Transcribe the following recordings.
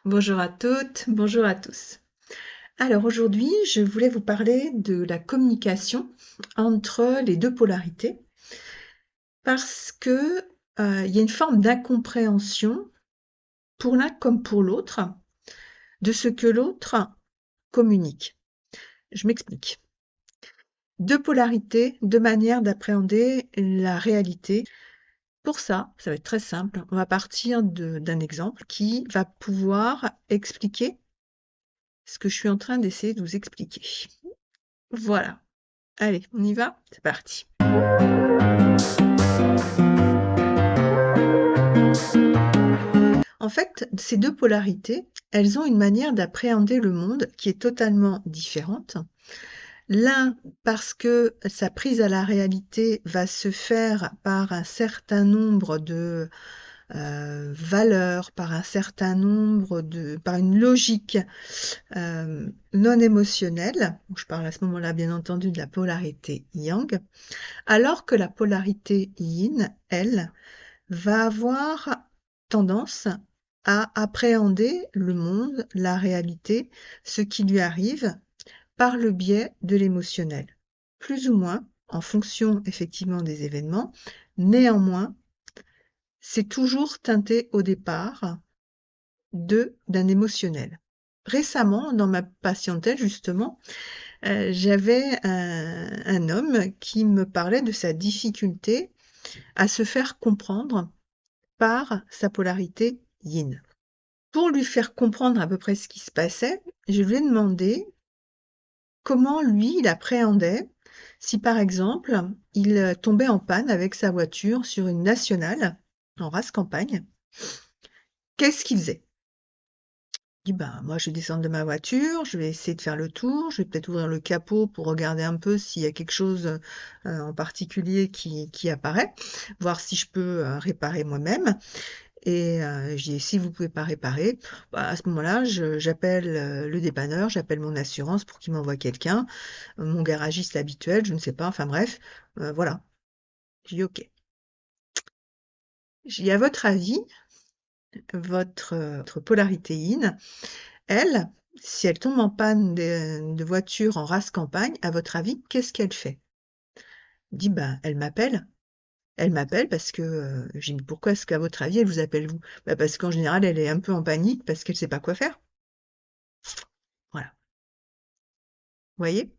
Bonjour à toutes, bonjour à tous. Alors aujourd'hui, je voulais vous parler de la communication entre les deux polarités parce que il y a une forme d'incompréhension pour l'un comme pour l'autre de ce que l'autre communique. Je m'explique. Deux polarités, deux manières d'appréhender la réalité. Pour ça va être très simple. On va partir d'un exemple qui va pouvoir expliquer ce que je suis en train d'essayer de vous expliquer. Voilà. Allez, on y va? C'est parti. En fait, ces deux polarités, elles ont une manière d'appréhender le monde qui est totalement différente. L'un, parce que sa prise à la réalité va se faire par un certain nombre de valeurs, par un certain nombre par une logique non émotionnelle. Je parle à ce moment-là, bien entendu, de la polarité yang, alors que la polarité yin, elle, va avoir tendance à appréhender le monde, la réalité, ce qui lui arrive par le biais de l'émotionnel. Plus ou moins, en fonction effectivement des événements, néanmoins, c'est toujours teinté au départ d'un émotionnel. Récemment, dans ma patientèle, justement, j'avais un homme qui me parlait de sa difficulté à se faire comprendre par sa polarité yin. Pour lui faire comprendre à peu près ce qui se passait, je lui ai demandé comment lui, il appréhendait si, par exemple, il tombait en panne avec sa voiture sur une nationale en race campagne. Qu'est-ce qu'il faisait? Il dit, ben, moi, je vais descendre de ma voiture, je vais essayer de faire le tour, je vais peut-être ouvrir le capot pour regarder un peu s'il y a quelque chose en particulier qui apparaît, voir si je peux réparer moi-même. Et je dis: «Si vous pouvez pas réparer, bah, à ce moment-là, j'appelle, le dépanneur, j'appelle mon assurance pour qu'il m'envoie quelqu'un, mon garagiste habituel, je ne sais pas, enfin bref, voilà». Je dis: «OK». Je dis: «À votre avis, votre polarité yin, elle, si elle tombe en panne de voiture en race campagne, à votre avis, qu'est-ce qu'elle fait?» Il dit: «Ben, elle m'appelle». Elle m'appelle parce que, j'ai dit: «Mais pourquoi est-ce qu'à votre avis, elle vous appelle vous?» «Bah, parce qu'en général, elle est un peu en panique parce qu'elle sait pas quoi faire». Voilà, vous voyez?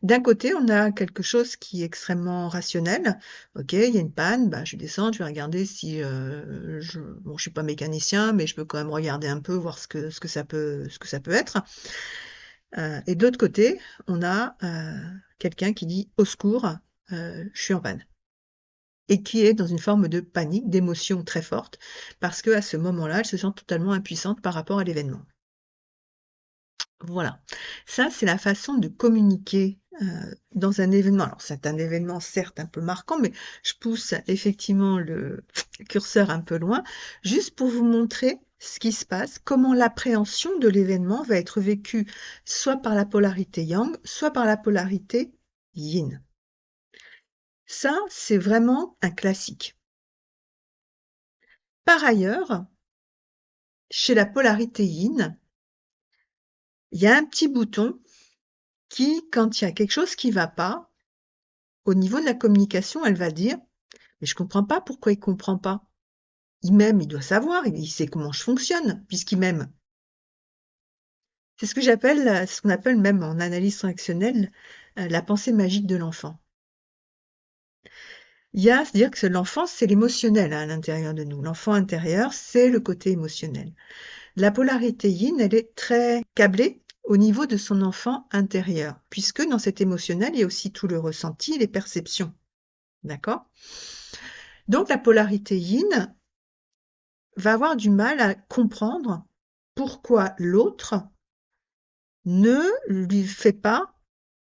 D'un côté, on a quelque chose qui est extrêmement rationnel. OK, il y a une panne, bah, je vais descendre, je vais regarder si, je suis pas mécanicien, mais je peux quand même regarder un peu, voir ce que ça peut être. Et de l'autre côté, on a, quelqu'un qui dit: «Au secours, je suis en panne» et qui est dans une forme de panique, d'émotion très forte parce qu'à ce moment-là, elle se sent totalement impuissante par rapport à l'événement. Voilà. Ça, c'est la façon de communiquer, dans un événement. Alors c'est un événement certes un peu marquant, mais je pousse effectivement le curseur un peu loin, juste pour vous montrer ce qui se passe, comment l'appréhension de l'événement va être vécue soit par la polarité yang, soit par la polarité yin. Ça, c'est vraiment un classique. Par ailleurs, chez la polarité yin, il y a un petit bouton qui, quand il y a quelque chose qui va pas, au niveau de la communication, elle va dire: «Mais je comprends pas pourquoi il comprend pas. Il m'aime, il doit savoir, il sait comment je fonctionne puisqu'il m'aime». C'est ce que j'appelle, ce qu'on appelle même en analyse transactionnelle, la pensée magique de l'enfant. C'est-à-dire que l'enfant, c'est l'émotionnel, hein, à l'intérieur de nous. L'enfant intérieur, c'est le côté émotionnel. La polarité yin, elle est très câblée au niveau de son enfant intérieur, puisque dans cet émotionnel, il y a aussi tout le ressenti et les perceptions. D'accord? Donc la polarité yin va avoir du mal à comprendre pourquoi l'autre ne lui fait pas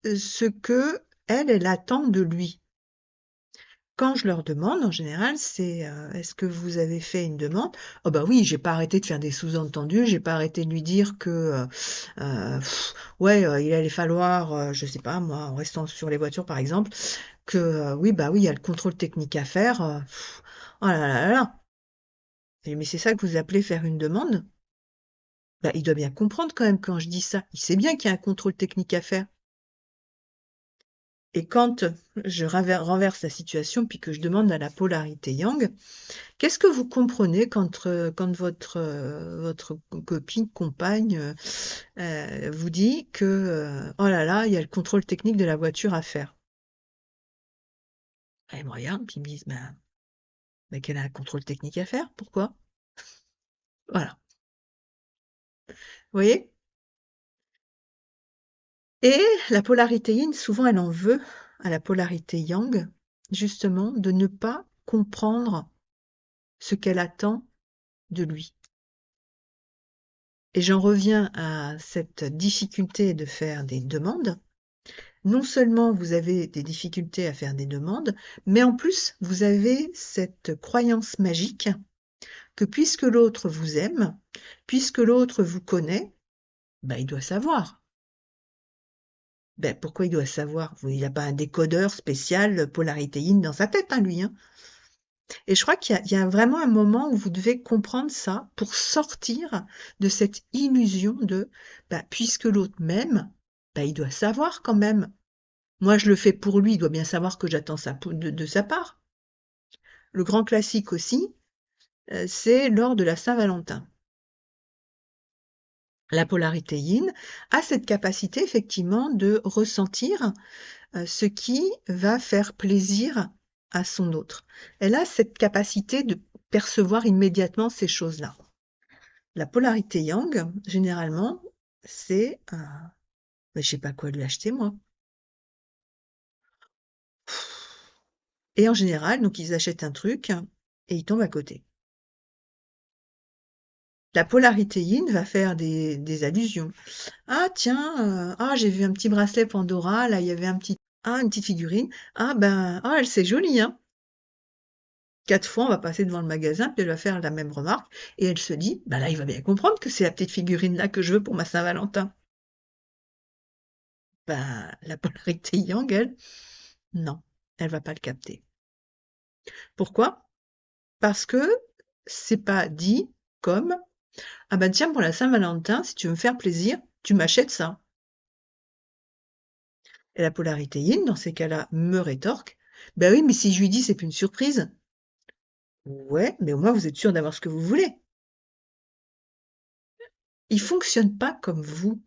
ce qu'elle attend de lui. Quand je leur demande, en général, c'est est-ce que vous avez fait une demande? Oh bah oui, j'ai pas arrêté de faire des sous-entendus, j'ai pas arrêté de lui dire que ouais, il allait falloir, je sais pas moi, en restant sur les voitures par exemple, que oui, bah oui, il y a le contrôle technique à faire. Oh là là là là. Mais c'est ça que vous appelez faire une demande? Bah, il doit bien comprendre quand même quand je dis ça. Il sait bien qu'il y a un contrôle technique à faire. Et quand je renverse la situation, puis que je demande à la polarité yang, qu'est-ce que vous comprenez quand votre copine, compagne, vous dit que, oh là là, il y a le contrôle technique de la voiture à faire? Elle me regarde, puis ils me disent, bah, qu'elle a un contrôle technique à faire. Pourquoi? Voilà. Vous voyez? Et la polarité yin, souvent, elle en veut à la polarité yang, justement, de ne pas comprendre ce qu'elle attend de lui. Et j'en reviens à cette difficulté de faire des demandes. Non seulement vous avez des difficultés à faire des demandes, mais en plus, vous avez cette croyance magique que puisque l'autre vous aime, puisque l'autre vous connaît, ben, il doit savoir. Ben, pourquoi il doit savoir? Il n'a pas un décodeur spécial polarité yin dans sa tête, hein, lui. Hein. Et je crois qu'il y a vraiment un moment où vous devez comprendre ça pour sortir de cette illusion de bah, puisque l'autre m'aime, bah, il doit savoir quand même. Moi, je le fais pour lui, il doit bien savoir que j'attends ça de sa part. Le grand classique aussi, c'est lors de la Saint-Valentin. La polarité yin a cette capacité effectivement de ressentir ce qui va faire plaisir à son autre. Elle a cette capacité de percevoir immédiatement ces choses-là. La polarité yang, généralement, c'est mais je sais pas quoi lui acheter moi. Et en général, donc ils achètent un truc et ils tombent à côté. La polarité yin va faire des allusions. Ah tiens, j'ai vu un petit bracelet Pandora, là il y avait une petite figurine. Elle c'est joli, hein. 4 fois, on va passer devant le magasin, puis elle va faire la même remarque, et elle se dit, bah là, il va bien comprendre que c'est la petite figurine là que je veux pour ma Saint-Valentin. Ben, la polarité yang, elle, non, elle va pas le capter. Pourquoi? Parce que c'est pas dit comme, ah ben tiens, pour la Saint-Valentin, si tu veux me faire plaisir, tu m'achètes ça. Et la polarité yin, dans ces cas-là, me rétorque, ben oui, mais si je lui dis c'est une surprise, ouais, mais au moins vous êtes sûr d'avoir ce que vous voulez. Il fonctionne pas comme vous.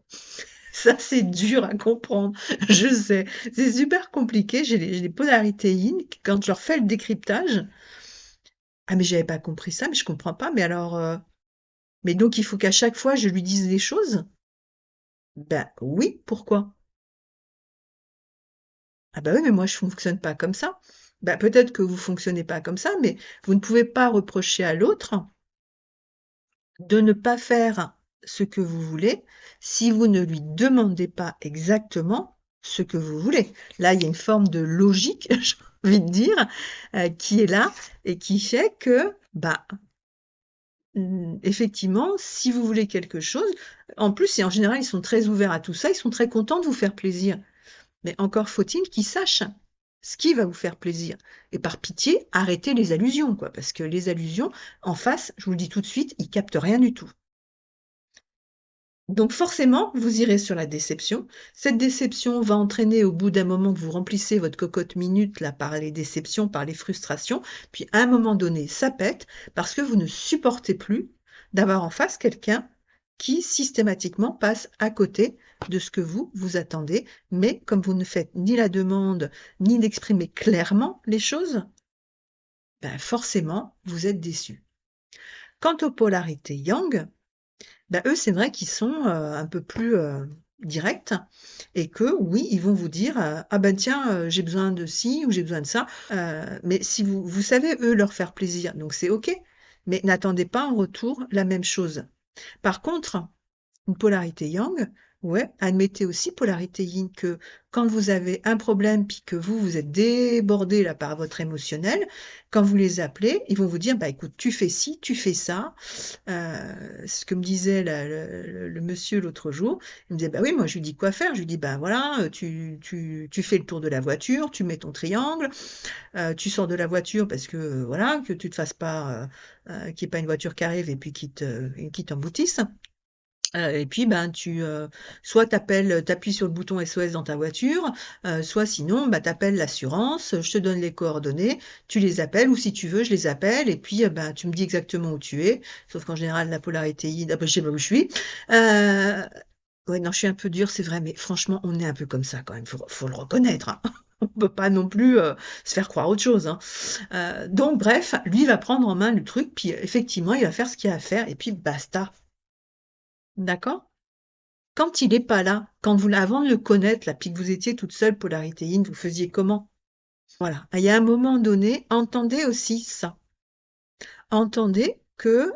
Ça, c'est dur à comprendre. Je sais. C'est super compliqué. J'ai les polarités yin. Quand je leur fais le décryptage, ah, mais j'avais pas compris ça, mais je comprends pas. Mais alors, mais donc il faut qu'à chaque fois je lui dise des choses? Ben oui, pourquoi? Ah bah oui, mais moi je fonctionne pas comme ça. Ben peut-être que vous fonctionnez pas comme ça, mais vous ne pouvez pas reprocher à l'autre de ne pas faire ce que vous voulez si vous ne lui demandez pas exactement ce que vous voulez. Là, il y a une forme de logique, j'ai envie de dire, qui est là et qui fait que, effectivement, si vous voulez quelque chose, en plus, et en général, ils sont très ouverts à tout ça, ils sont très contents de vous faire plaisir. Mais encore faut-il qu'ils sachent ce qui va vous faire plaisir. Et par pitié, arrêtez les allusions, quoi, parce que les allusions, en face, je vous le dis tout de suite, ils captent rien du tout. Donc forcément, vous irez sur la déception. Cette déception va entraîner au bout d'un moment que vous remplissez votre cocotte minute là par les déceptions, par les frustrations, puis à un moment donné, ça pète parce que vous ne supportez plus d'avoir en face quelqu'un qui systématiquement passe à côté de ce que vous attendez, mais comme vous ne faites ni la demande, ni n'exprimez clairement les choses, ben forcément, vous êtes déçu. Quant aux polarités yang, bah, eux, c'est vrai qu'ils sont, un peu plus, directs et que oui, ils vont vous dire, «Ah ben tiens, j'ai besoin de ci ou j'ai besoin de ça», mais si vous savez, eux, leur faire plaisir, donc c'est OK, mais n'attendez pas en retour la même chose. Par contre, une polarité yang, ouais, admettez aussi polarité yin que quand vous avez un problème puis que vous êtes débordé là par votre émotionnel, quand vous les appelez, ils vont vous dire, bah écoute, tu fais ci, tu fais ça. Ce que me disait le monsieur l'autre jour, il me disait, bah oui, moi je lui dis quoi faire. Je lui dis, ben voilà, tu fais le tour de la voiture, tu mets ton triangle, tu sors de la voiture parce que voilà, que tu te fasses pas, qu'il n'y ait pas une voiture qui arrive et puis qui t'emboutisse. Et puis, ben, soit t'appuies sur le bouton SOS dans ta voiture, soit sinon, bah, t'appelles l'assurance, je te donne les coordonnées, tu les appelles, ou si tu veux, je les appelle, et puis, ben, tu me dis exactement où tu es, sauf qu'en général, la polarité, ah, ben, je sais pas où je suis. Euh, ouais, non, je suis un peu dure, c'est vrai, mais franchement, on est un peu comme ça quand même, faut le reconnaître, hein. On peut pas non plus se faire croire autre chose, hein. Donc, bref, lui il va prendre en main le truc, puis effectivement, il va faire ce qu'il a à faire, et puis basta. D'accord? Quand il est pas là, avant de le connaître, là, puis que vous étiez toute seule, Polarité In, vous faisiez comment? Voilà. Il y a un moment donné, entendez aussi ça. Entendez que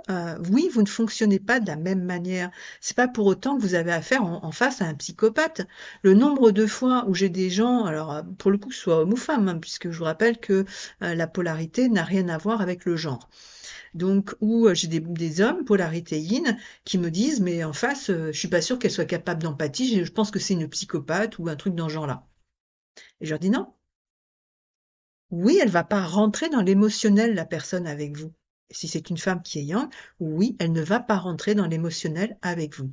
oui, vous ne fonctionnez pas de la même manière. C'est pas pour autant que vous avez affaire en face à un psychopathe. Le nombre de fois où j'ai des gens, alors pour le coup, que ce soit homme ou femme, hein, puisque je vous rappelle que la polarité n'a rien à voir avec le genre. Donc, où j'ai des hommes, polarité yin, qui me disent, mais en face, je suis pas sûre qu'elle soit capable d'empathie, je pense que c'est une psychopathe ou un truc dans ce genre-là. Et je leur dis non. Oui, elle va pas rentrer dans l'émotionnel, la personne avec vous. Si c'est une femme qui est yang, oui, elle ne va pas rentrer dans l'émotionnel avec vous.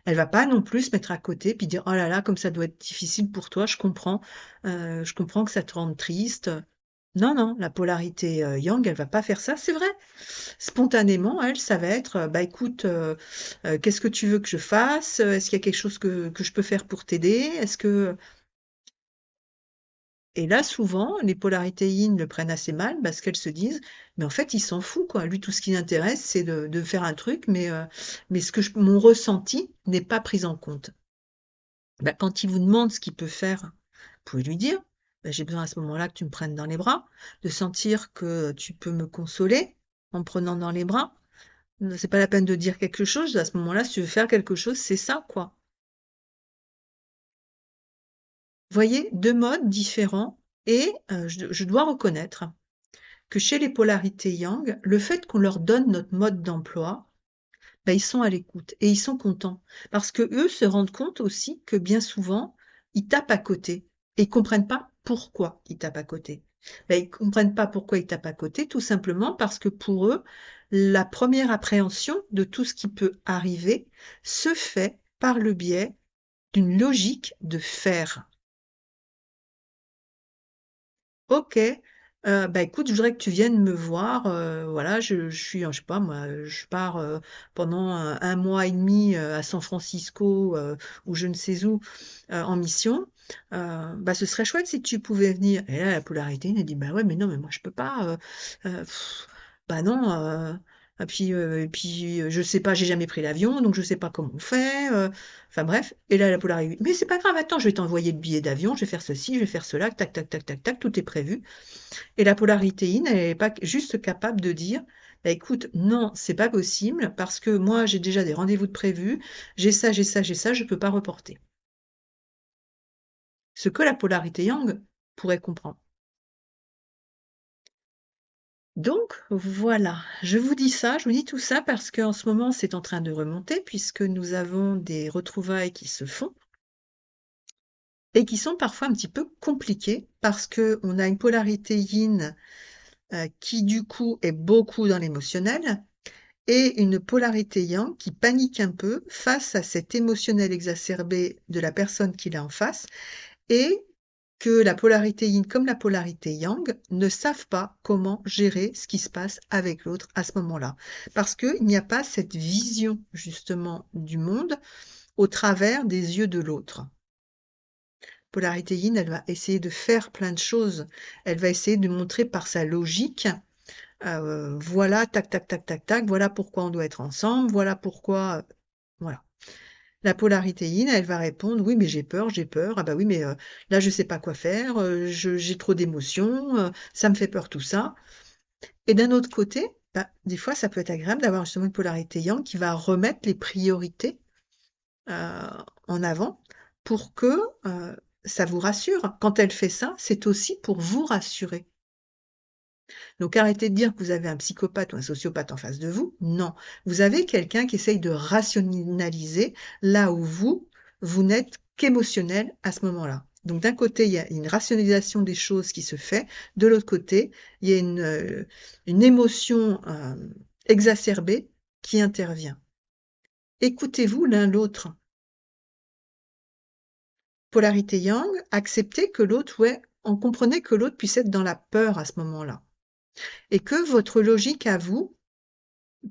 Elle va pas non plus se mettre à côté puis dire oh là là comme ça doit être difficile pour toi, je comprends que ça te rende triste. Non, non, la polarité yang, elle va pas faire ça, c'est vrai. Spontanément, elle, ça va être, bah écoute, qu'est-ce que tu veux que je fasse? Est-ce qu'il y a quelque chose que je peux faire pour t'aider? Est-ce que... Et là, souvent, les polarités yin le prennent assez mal parce qu'elles se disent, mais en fait, il s'en fout, quoi. Lui, tout ce qui l'intéresse, c'est de faire un truc, mais mon ressenti n'est pas pris en compte. Bah, quand il vous demande ce qu'il peut faire, vous pouvez lui dire, bah, j'ai besoin à ce moment-là que tu me prennes dans les bras, de sentir que tu peux me consoler en me prenant dans les bras. C'est pas la peine de dire quelque chose. À ce moment-là, si tu veux faire quelque chose, c'est ça, quoi. Vous voyez, deux modes différents. Et je dois reconnaître que chez les polarités yang, le fait qu'on leur donne notre mode d'emploi, ben, ils sont à l'écoute et ils sont contents. Parce que eux se rendent compte aussi que bien souvent, ils tapent à côté et ils comprennent pas pourquoi ils tapent à côté. Ben, ils comprennent pas pourquoi ils tapent à côté, tout simplement parce que pour eux, la première appréhension de tout ce qui peut arriver se fait par le biais d'une logique de faire. Ok, bah écoute, je voudrais que tu viennes me voir. Voilà, je suis, je sais pas moi, je pars pendant un mois et demi à San Francisco ou je ne sais où en mission. Bah ce serait chouette si tu pouvais venir. Et là, la polarité, elle dit bah ouais, mais non, mais moi je peux pas. Bah non. Et puis je sais pas, j'ai jamais pris l'avion, donc je sais pas comment on fait. Enfin bref. Et là, la polarité, mais c'est pas grave. Attends, je vais t'envoyer le billet d'avion. Je vais faire ceci, je vais faire cela. Tac, tac, tac, tac, tac. Tout est prévu. Et la polaritéine, elle n'est pas juste capable de dire, bah, écoute, non, c'est pas possible parce que moi, j'ai déjà des rendez-vous de prévus, j'ai ça, j'ai ça, j'ai ça, je peux pas reporter. Ce que la polarité yang pourrait comprendre. Donc, voilà, je vous dis ça, je vous dis tout ça parce qu'en ce moment, c'est en train de remonter puisque nous avons des retrouvailles qui se font et qui sont parfois un petit peu compliquées parce qu'on a une polarité yin qui, du coup, est beaucoup dans l'émotionnel et une polarité yang qui panique un peu face à cet émotionnel exacerbé de la personne qu'il a en face et que la polarité yin comme la polarité yang ne savent pas comment gérer ce qui se passe avec l'autre à ce moment-là. Parce qu'il n'y a pas cette vision justement du monde au travers des yeux de l'autre. Polarité yin, elle va essayer de faire plein de choses. Elle va essayer de montrer par sa logique voilà, tac, tac, tac, tac, tac, voilà pourquoi on doit être ensemble, voilà pourquoi, voilà. La polarité yin, elle va répondre, oui, mais j'ai peur, ah bah oui, mais là, je sais pas quoi faire, j'ai trop d'émotions, ça me fait peur tout ça. Et d'un autre côté, bah, des fois, ça peut être agréable d'avoir justement une polarité yang qui va remettre les priorités euh, en avant pour que ça vous rassure. Quand elle fait ça, c'est aussi pour vous rassurer. Donc arrêtez de dire que vous avez un psychopathe ou un sociopathe en face de vous. Non, vous avez quelqu'un qui essaye de rationaliser là où vous n'êtes qu'émotionnel à ce moment-là. Donc d'un côté, il y a une rationalisation des choses qui se fait, de l'autre côté, il y a une émotion exacerbée qui intervient. écoutez-vous l'un l'autre. Polarité yang, acceptez que l'autre, ouais, en comprenez que l'autre puisse être dans la peur à ce moment-là. Et que votre logique à vous,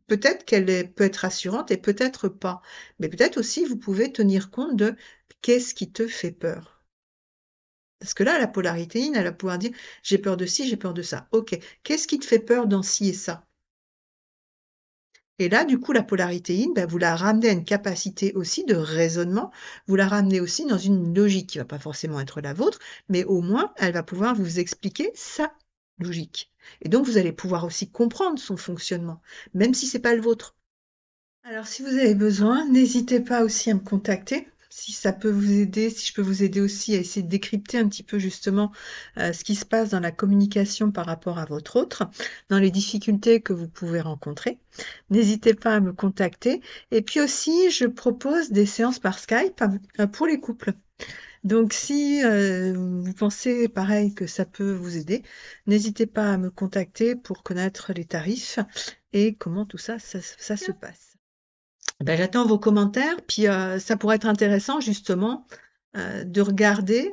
peut-être peut être rassurante et peut-être pas. Mais peut-être aussi vous pouvez tenir compte de qu'est-ce qui te fait peur. Parce que là, la polarité yin, elle va pouvoir dire j'ai peur de ci, j'ai peur de ça. Ok, qu'est-ce qui te fait peur dans ci et ça? Et là, du coup, la polarité yin, ben, vous la ramenez à une capacité aussi de raisonnement, vous la ramenez aussi dans une logique qui va pas forcément être la vôtre, mais au moins, elle va pouvoir vous expliquer sa logique. Et donc, vous allez pouvoir aussi comprendre son fonctionnement, même si c'est pas le vôtre. Alors, si vous avez besoin, n'hésitez pas aussi à me contacter. Si ça peut vous aider, si je peux vous aider aussi à essayer de décrypter un petit peu justement ce qui se passe dans la communication par rapport à votre autre, dans les difficultés que vous pouvez rencontrer, n'hésitez pas à me contacter. Et puis aussi, je propose des séances par Skype pour les couples. Donc, si vous pensez pareil que ça peut vous aider, n'hésitez pas à me contacter pour connaître les tarifs et comment tout ça se passe. Ben, j'attends vos commentaires, puis ça pourrait être intéressant justement de regarder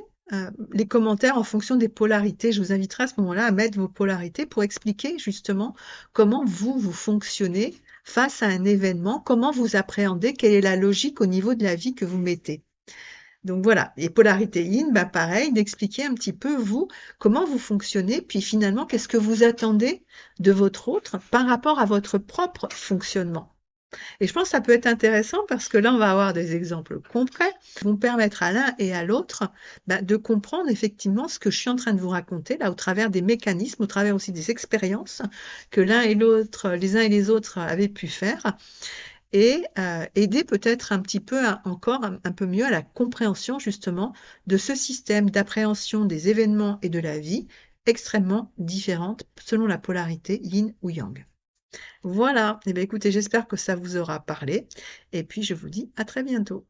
les commentaires en fonction des polarités. Je vous inviterai à ce moment-là à mettre vos polarités pour expliquer justement comment vous fonctionnez face à un événement, comment vous appréhendez, quelle est la logique au niveau de la vie que vous mettez. Donc voilà, les polarités yin, bah pareil, d'expliquer un petit peu vous, comment vous fonctionnez, puis finalement, qu'est-ce que vous attendez de votre autre par rapport à votre propre fonctionnement. Et je pense que ça peut être intéressant parce que là, on va avoir des exemples concrets qui vont permettre à l'un et à l'autre de comprendre effectivement ce que je suis en train de vous raconter là au travers des mécanismes, au travers aussi des expériences que l'un et l'autre, les uns et les autres avaient pu faire et aider peut-être un petit peu encore un peu mieux à la compréhension justement de ce système d'appréhension des événements et de la vie extrêmement différentes selon la polarité yin ou yang. Voilà, eh bien, écoutez, j'espère que ça vous aura parlé et puis je vous dis à très bientôt.